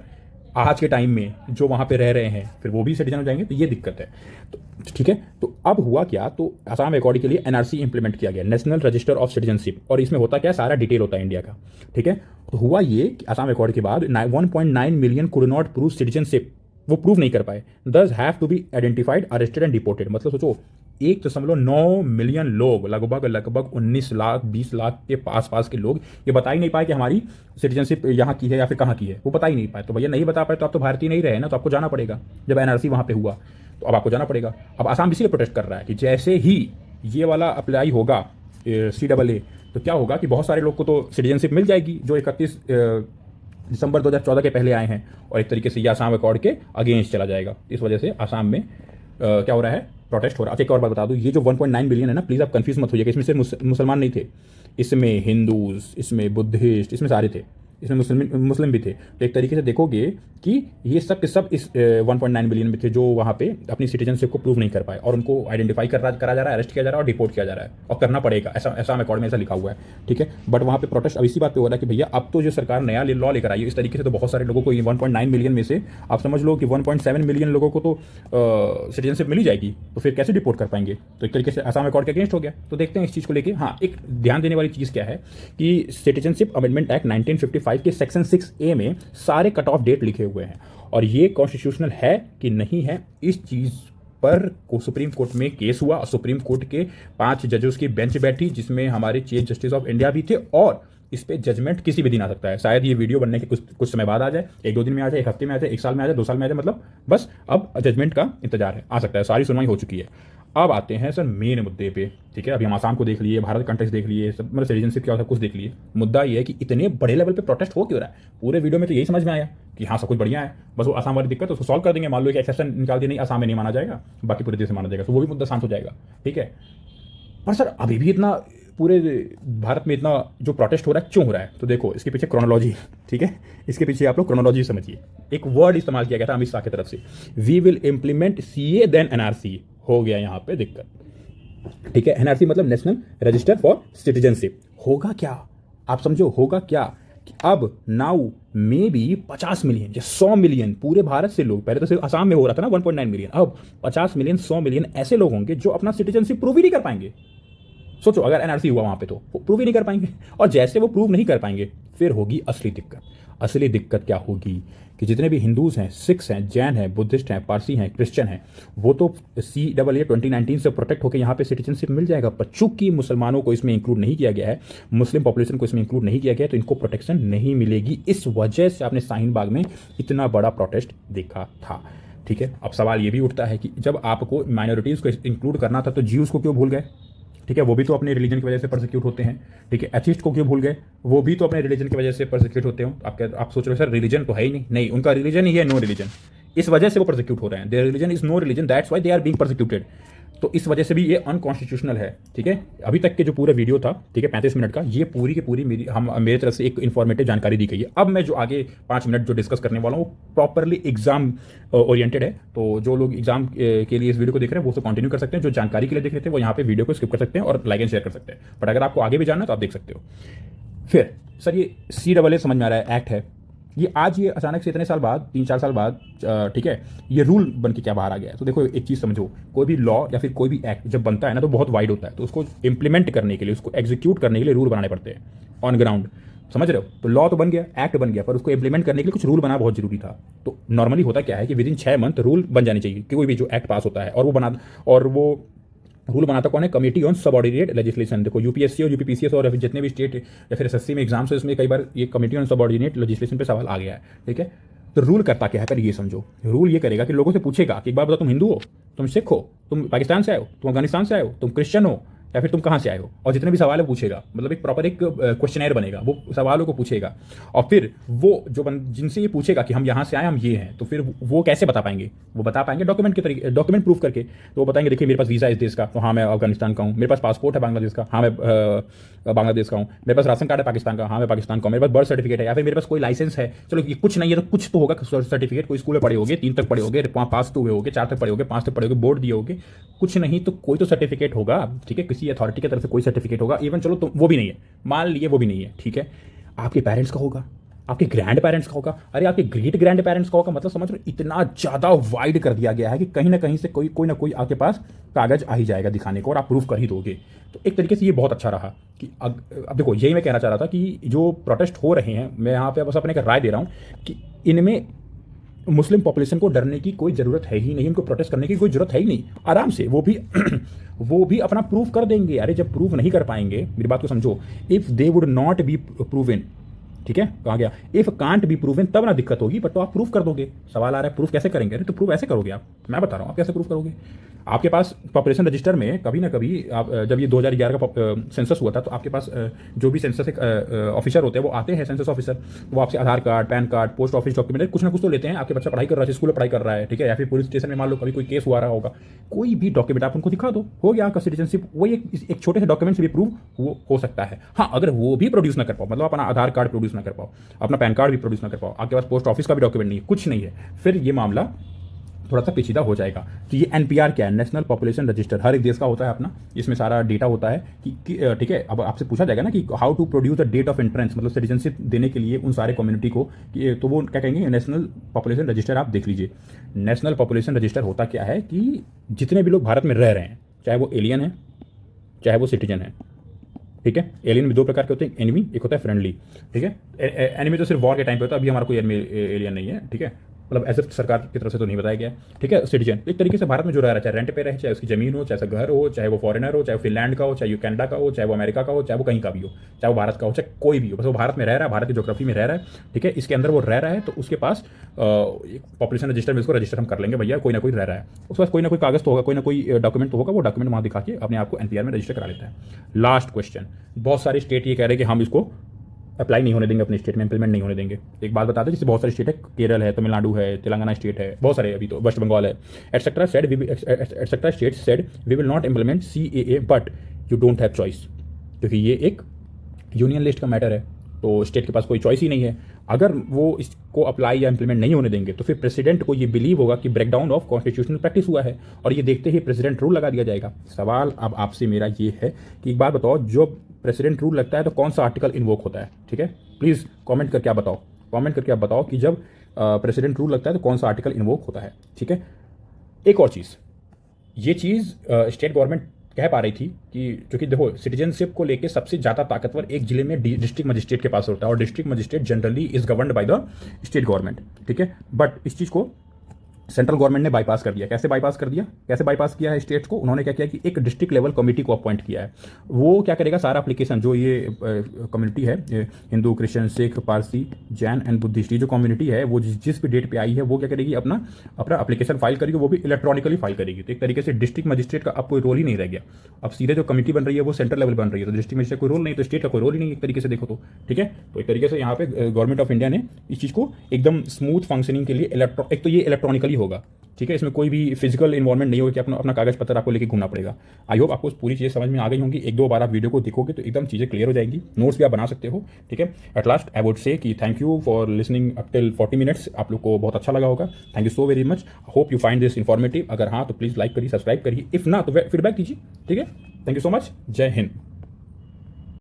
आज के टाइम में जो वहाँ पे रह रहे हैं फिर वो भी सिटीजन हो जाएंगे, तो ये दिक्कत है। तो ठीक है, तो अब हुआ क्या, तो आसाम अकॉर्ड के लिए एनआरसी इंप्लीमेंट किया गया, नेशनल रजिस्टर ऑफ सिटीजनशिप। और इसमें होता क्या, सारा डिटेल होता है इंडिया का, ठीक है। तो हुआ ये कि आसाम अकॉर्ड के बाद 1.9 million could not prove citizenship, वो प्रूव नहीं कर पाए, those have to be identified, arrested and deported. मतलब सोचो 1.9 मिलियन लगभग 19 लाख 20 लाख के पास के लोग ये बता ही नहीं पाए कि हमारी सिटीजनशिप यहाँ की है या फिर कहाँ की है, वो बता ही नहीं पाए। तो भैया नहीं बता पाए तो आप तो भारतीय नहीं रहे ना, तो आपको जाना पड़ेगा। जब एनआरसी वहाँ पे हुआ तो अब आपको जाना पड़ेगा। अब आसाम इसीलिए प्रोटेस्ट कर रहा है कि जैसे ही ये वाला अप्लाई होगा CAA, तो क्या होगा कि बहुत सारे लोग को तो सिटीजनशिप मिल जाएगी जो 31 दिसंबर 2014 के पहले आए हैं, और एक तरीके से ये आसाम अकॉर्ड के अगेंस्ट चला जाएगा। इस वजह से आसाम में क्या हो रहा है, प्रोटेस्ट हो रहा है। अच्छा एक और बात बता दूं, ये जो 1.9 बिलियन है ना, प्लीज़ आप कंफ्यूज मत होइएगा, इसमें सिर्फ मुसलमान नहीं थे, इसमें हिंदूज, इसमें बुद्धिस्ट, इसमें सारे थे, इसमें मुस्लिम भी थे। तो एक तरीके से देखोगे कि ये सब के सब इस 1.9 बिलियन में थे जो वहाँ पे अपनी सिटीजनशिप को प्रूव नहीं कर पाए, और उनको आइडेंटिफाई करा जा रहा है, अरेस्ट किया जा रहा है और डिपोर्ट किया जा रहा है, और करना पड़ेगा, ऐसा आसाम अकॉर्ड में ऐसा लिखा हुआ है, ठीक है। बट वहाँ पे प्रोटेस्ट अब इसी बात पे हो रहा है कि भैया अब तो जो सरकार नया लॉ लेकर आई है, इस तरीके से तो बहुत सारे लोगों को 1.9 मिलियन में से आप समझ लो कि 1.7 मिलियन लोगों को तो सिटीजनशिप मिली जाएगी, तो फिर कैसे डिपोर्ट कर पाएंगे? तो एक तरीके से आसाम अकॉर्ड के अगेंस्ट हो गया। तो देखते हैं इस चीज़ को लेकर। हाँ, एक ध्यान देने वाली चीज़ क्या है कि सिटीजनशिप अमेंडमेंट एक्ट 1955 के सेक्शन 6A में सारे कट ऑफ डेट लिखे हुए हैं, और ये कॉन्स्टिट्यूशनल है कि नहीं है, इस चीज़ पर को सुप्रीम कोर्ट में केस हुआ, और सुप्रीम कोर्ट के 5 जजेस की बेंच बैठी, जिसमें हमारे चीफ जस्टिस ऑफ इंडिया भी थे, और इस पे जजमेंट किसी भी दिन आ सकता है। शायद ये वीडियो बनने के कुछ समय बाद आ जाए, 1-2 दिन में आ जाए, 1 हफ्ते में आ जाए, 1 साल में आ जाए, 2 साल में आ जाए, मतलब बस अब जजमेंट का इंतजार है, आ सकता है। सारी सुनवाई हो चुकी है। अब आते हैं सर मेन मुद्दे पे, ठीक है। अभी हम आसाम को देख लिए, भारत कंटेक्स्ट देख लिए, सब मतलब सिटीजनशिप क्या सब कुछ देख लिए। मुद्दा ये है कि इतने बड़े लेवल पे प्रोटेस्ट हो क्यों रहा है? पूरे वीडियो में तो यही समझ में आया कि हाँ सब कुछ बढ़िया है, बस वो आसाम वाली दिक्कत है उसको सॉल्व कर देंगे। मान लो एक एक्सेप्शन निकाल दिया, नहीं आसाम में नहीं माना जाएगा, बाकी पूरे देश में माना जाएगा, तो वो भी मुद्दा शांत हो जाएगा, ठीक है। पर सर अभी भी इतना पूरे भारत में इतना जो प्रोटेस्ट हो रहा है क्यों हो रहा है? तो देखो इसके पीछे क्रोनोलॉजी, ठीक है, इसके पीछे आप लोग क्रोनोलॉजी समझिए। एक वर्ड इस्तेमाल किया गया था अमित शाह की तरफ से, we will implement CA then NRC, हो गया यहाँ पे दिक्कत, ठीक है। NRC मतलब नेशनल रजिस्टर फॉर सिटीजनशिप। होगा क्या, आप समझो होगा क्या कि अब नाउ मे बी 50 मिलियन या 100 मिलियन पूरे भारत से लोग, पहले तो सिर्फ आसाम में हो रहा था ना 1.9 मिलियन, अब 50 मिलियन 100 मिलियन ऐसे लोग होंगे जो अपना सिटीजनशिप प्रूव ही नहीं कर पाएंगे। सोचो अगर NRC हुआ वहां पे तो वो प्रूव ही नहीं कर पाएंगे, और जैसे वो प्रूव नहीं कर पाएंगे फिर होगी असली दिक्कत। असली दिक्कत क्या होगी कि जितने भी हिंदूज हैं, सिख्स हैं, जैन हैं, बुद्धिस्ट हैं, पारसी हैं, क्रिश्चियन हैं, वो तो CAA 2019 से प्रोटेक्ट होकर यहाँ पे सिटीजनशिप मिल जाएगा। पर चूंकि मुसलमानों को इसमें इंक्लूड नहीं किया गया है, मुस्लिम पॉपुलेशन को इसमें इंक्लूड नहीं किया गया है, तो इनको प्रोटेक्शन नहीं मिलेगी। इस वजह से आपने शाहीन बाग में इतना बड़ा प्रोटेस्ट देखा था, ठीक है। अब सवाल ये भी उठता है कि जब आपको माइनॉरिटीज़ को इंक्लूड करना था तो ज्यूज़ को क्यों भूल गए? ठीक है, वो भी तो अपने रिलीजन की वजह से परसिक्यूट होते हैं, ठीक है। एथिस्ट को क्यों भूल गए? वो भी तो अपने रिलीजन की वजह से परसिक्यूट होते हो। आप सोच रहे हो सर रिलीजन तो है ही नहीं, उनका रिलीजन ही है नो रिलीजन, इस वजह से वो परसिक्यूट हो रहे हैं। Their religion is no religion, that's why they are being persecuted. तो इस वजह से भी ये अनकॉन्स्टिट्यूशनल है। ठीक है, अभी तक के जो पूरा वीडियो था, ठीक है 35 मिनट का, ये पूरी की पूरी मेरी तरफ से एक इन्फॉर्मेटिव जानकारी दी गई है। अब मैं जो आगे 5 मिनट जो डिस्कस करने वाला हूँ वो प्रॉपरली एग्जाम ओरिएंटेड है। तो जो लोग एग्जाम के लिए इस वीडियो को देख रहे हैं वो तो कंटिन्यू कर सकते हैं, जो जानकारी के लिए देख रहे थे वो यहाँ पे वीडियो को स्किप कर सकते हैं और लाइक एंड शेयर कर सकते हैं। बट अगर आपको आगे भी जानना है तो आप देख सकते हो। फिर सर ये CAA समझ में आ रहा है, एक्ट है, ये अचानक से इतने साल बाद, 3-4 साल बाद, ठीक है, ये रूल बन के क्या बाहर आ गया है। तो देखो एक चीज़ समझो, कोई भी लॉ या फिर कोई भी एक्ट जब बनता है ना तो बहुत वाइड होता है, तो उसको इंप्लीमेंट करने के लिए, उसको एग्जीक्यूट करने के लिए रूल बनाने पड़ते हैं ऑन ग्राउंड। समझ रहे हो? तो लॉ तो बन गया, एक्ट बन गया, पर उसको इंप्लीमेंट करने के लिए कुछ रूल बनाना बहुत जरूरी था। तो नॉर्मली होता क्या है कि विदिन 6 मंथ रूल बन जाने चाहिए कि कोई भी जो एक्ट पास होता है, और वो रूल बनाता कौन है? Committee on subordinate legislation. देखो यूपीएससी और यूपीपीसीएस और जितने भी स्टेट या फिर एसएससी में एग्जाम्स है, इसमें कई बार ये कमेटी ऑन सबऑर्डिनेट लेजिस्लेशन पे सवाल आ गया है। ठीक है, तो रूल करता क्या है? पर ये समझो, रूल ये करेगा कि लोगों से पूछेगा कि एक बार बताओ, तुम हिंदू हो, तुम सिख हो, तुम पाकिस्तान से आए हो, तुम अफगानिस्तान से आए हो, तुम क्रिश्चियन हो, या फिर तुम कहाँ से आए हो, और जितने भी सवाल है पूछेगा। मतलब एक प्रॉपर एक क्वेश्चनर बनेगा, वो सवालों को पूछेगा, और फिर वो जिनसे ये पूछेगा कि हम यहाँ से आए, हम ये हैं, तो फिर वो कैसे बता पाएंगे? वो बता पाएंगे डॉक्यूमेंट के तरीके, डॉक्यूमेंट प्रूफ करके। तो वो बताएंगे देखिए मेरे पास वीज़ा इस देश का, तो हाँ मैं अफगानिस्तान का हूँ। मेरे पास पासपोर्ट है बांग्लादेश का, हाँ मैं बांग्लादेश का हूँ। मेरे पास राशन कार्ड है पाकिस्तान का, हाँ मैं पाकिस्तान का हूँ। मेरे पास बर्थ सर्टिफिकेट है, या फिर मेरे पास कोई लाइसेंस है। चलो ये कुछ नहीं है तो कुछ तो होगा सर्टिफिकेट, कोई स्कूल में पढ़े होगे, 3 तक पढ़े होगे, पास तो हुए होगे, 4 तक पढ़े होगे, 5 तक पढ़े होगे, बोर्ड दिए होगे, कुछ नहीं तो कोई तो सर्टिफिकेट होगा। ठीक है, किसी अथॉरिटी की तरफ से कोई सर्टिफिकेट होगा। इवन चलो तो वो भी नहीं है, मान लिए वो भी नहीं है, ठीक है, आपके पेरेंट्स का होगा, आपके ग्रैंड पेरेंट्स का होगा, अरे आपके ग्रेट ग्रैंड पेरेंट्स का होगा। मतलब समझ रहे हो, इतना ज्यादा वाइड कर दिया गया है कि कहीं ना कहीं से कोई ना कोई आपके पास कागज आ ही जाएगा दिखाने को, और आप प्रूफ कर ही दोगे। तो एक तरीके से ये बहुत अच्छा रहा कि अब देखो, यही मैं कहना चाह रहा था कि जो प्रोटेस्ट हो रहे हैं, मैं यहाँ पे बस अपने एक राय दे रहा हूँ कि इनमें मुस्लिम पॉपुलेशन को डरने की कोई ज़रूरत है ही नहीं, उनको प्रोटेस्ट करने की कोई ज़रूरत है ही नहीं। आराम से वो भी वो भी अपना प्रूफ कर देंगे। अरे जब प्रूफ नहीं कर पाएंगे, मेरी बात को समझो, if they would not be proven, ठीक है, कहा गया इफ कांट बी प्रूवन, तब ना दिक्कत होगी, बट तो आप प्रूफ कर दोगे। सवाल आ रहा है प्रूफ कैसे करेंगे? अरे तो प्रूफ ऐसे करोगे आप, मैं बता रहा हूँ आप कैसे प्रूफ करोगे। आपके पास पॉपुलेशन रजिस्टर में कभी ना कभी आप, जब ये 2011 का सेंसस हुआ था, तो आपके पास जो भी सेंसस ऑफिसर होते हैं वो आते हैं, सेंसस ऑफिसर, वो आपसे Aadhaar card, PAN card, post office document कुछ ना कुछ तो लेते हैं। आपके बच्चा पढ़ाई कर रहा है, स्कूल में पढ़ाई कर रहा है, ठीक है, या फिर पुलिस स्टेशन में मान लो कभी कोई केस हुआ रहा होगा, कोई भी डॉक्यूमेंट आप उनको दिखा दो, हो गया आपका सिटीजनशिप। वो एक छोटे से डॉक्यूमेंट से भी प्रूव हो सकता है। हाँ, अगर वो भी प्रोड्यूस ना कर पाओ, मतलब अपना आधार कार्ड प्रोड्यूस ना कर पाओ, अपना पैन कार्ड भी प्रोड्यूस ना कर पाओ, आपके पास पोस्ट ऑफिस का भी डॉक्यूमेंट नहीं है, कुछ नहीं है, फिर ये मामला थोड़ा सा पेचीदा हो जाएगा। तो ये एनपीआर क्या है? नेशनल पॉपुलेशन रजिस्टर, हर एक देश का होता है अपना, इसमें सारा डेटा होता है कि ठीक है। अब आपसे पूछा जाएगा ना कि how to produce the date of entrance, मतलब सिटीजनशिप देने के लिए उन सारे कम्युनिटी को, तो वो क्या कहेंगे? National population register. आप देख लीजिए, नेशनल पॉपुलेशन रजिस्टर होता क्या है कि जितने भी लोग भारत में रह रहे हैं, चाहे वो एलियन है चाहे वो सिटीजन है, ठीक है। एलियन में 2 प्रकार के होते हैं, एनिमी, एक होता है फ्रेंडली, ठीक है। एनिमी तो सिर्फ वॉर के टाइम पे होता है, अभी हमारा कोई एलियन नहीं है, ठीक है, मतलब एज सरकार की तरफ से तो नहीं बताया गया, ठीक है। सिटीजन एक तरीके से भारत में जो रह रहा है, चाहे रेंट पे रहे, चाहे उसकी जमीन हो, चाहे घर हो, चाहे वो फॉरेनर हो, चाहे वो फिनलैंड का हो, चाहे वो कनाडा का हो, चाहे वो अमेरिका का हो, चाहे वो कहीं का भी हो, चाहे वो भारत का हो, चाहे कोई भी हो, बस वो भारत में रह रहा है, भारत की ज्योग्राफी में रह रहा है, ठीक है, इसके अंदर वो रह रहा है, तो उसके पास एक पॉपुलेशन रजिस्टर में इसको रजिस्टर हम कर लेंगे, भैया कोई ना कोई रह रहा है, उसके पास कोई ना कोई कागज तो होगा, कोई ना कोई डॉक्यूमेंट तो होगा, वो डॉक्यूमेंट वहाँ दिखा के अपने आप को एनपीआर में रजिस्टर करा लेता है। लास्ट क्वेश्चन, बहुत सारे स्टेट ये कह रहे हैं कि हम इसको अप्लाई नहीं होने देंगे, अपने स्टेट में इंप्लीमेंट नहीं होने देंगे। एक बात बता दें, जैसे बहुत सारे स्टेट है, केरल है, तमिलनाडु है, तेलंगाना स्टेट है, बहुत सारे, अभी तो वेस्ट बंगाल है, etcetera state said we will not implement CAA but you don't have choice, क्योंकि ये एक यूनियन लिस्ट का मैटर है, तो स्टेट के पास कोई चॉइस ही नहीं है। अगर वो इसको अप्लाई या इंप्लीमेंट नहीं होने देंगे तो फिर प्रेसिडेंट को ये बिलीव होगा कि ब्रेकडाउन ऑफ कॉन्स्टिट्यूशनल प्रैक्टिस हुआ है, और ये देखते ही प्रेसिडेंट रूल लगा दिया जाएगा। सवाल अब आपसे मेरा ये है कि एक बात बताओ, जो प्रेसिडेंट रूल लगता है तो कौन सा आर्टिकल इन्वोक होता है? ठीक है, प्लीज़ कमेंट करके आप बताओ, कमेंट करके आप बताओ कि जब प्रेसिडेंट रूल लगता है तो कौन सा आर्टिकल इन्वोक होता है, ठीक है। एक और चीज़, ये चीज़ स्टेट गवर्नमेंट कह पा रही थी कि क्योंकि देखो सिटीजनशिप को लेके सबसे ज़्यादा ताकतवर एक जिले में डिस्ट्रिक्ट मजिस्ट्रेट के पास होता है, और district magistrate generally is governed by the state government, ठीक है। बट इस चीज़ को सेंट्रल गवर्नमेंट ने बाईपास कर दिया। कैसे बाईपास कर दिया? कैसे बाईपास किया है स्टेट्स को? उन्होंने क्या किया कि एक डिस्ट्रिक्ट लेवल कमेटी को अपॉइंट किया है। वो क्या करेगा, सारा एप्लीकेशन जो ये कम्युनिटी है, Hindu, Christian, Sikh, Parsi, Jain and Buddhist, जो कम्युनिटी है वो जिस भी डेट पे आई है वो क्या करेगी, अपना एप्लीकेशन फाइल करेगी, वो भी इलेक्ट्रॉनिकली फाइल करेगी। तो एक तरीके से डिस्ट्रिक्ट मजिस्ट्रेट का अब कोई रोल ही नहीं रह गया। अब सीधे जो कमेटी बन रही है वो सेंट्रल लेवल बन रही है, तो डिस्ट्रिक्ट मजिस्ट्रेट कोई रोल नहीं, तो स्टेट का कोई रोल ही नहीं एक तरीके से देखो तो, ठीक है। तो एक तरीके से यहाँ पे गवर्नमेंट ऑफ इंडिया ने इस चीज़ को एकदम स्मूथ फंक्शनिंग के लिए एक तो ये इलेक्ट्रॉनिकली ही होगा, ठीक है। इसमें कोई भी फिजिकल इन्वॉल्वमेंट नहीं होगा कि अपना अपना कागज पत्र आपको लेके घूमना पड़ेगा। आई होप आपको पूरी चीज़ें समझ में आ गई होंगी। एक दो बार आप वीडियो को देखोगे तो एकदम चीज़ें क्लियर हो जाएंगी, नोट्स भी आप बना सकते हो, ठीक है। At last I would say कि thank you for listening up till 40 minutes. आप लोग को बहुत अच्छा लगा होगा। Thank you so very much. Hope you find this informative. अगर हाँ तो प्लीज़ लाइक करिए, सब्सक्राइब करिए, इफ ना तो फीडबैक दीजिए, ठीक है। Thank you so much. जय हिंद।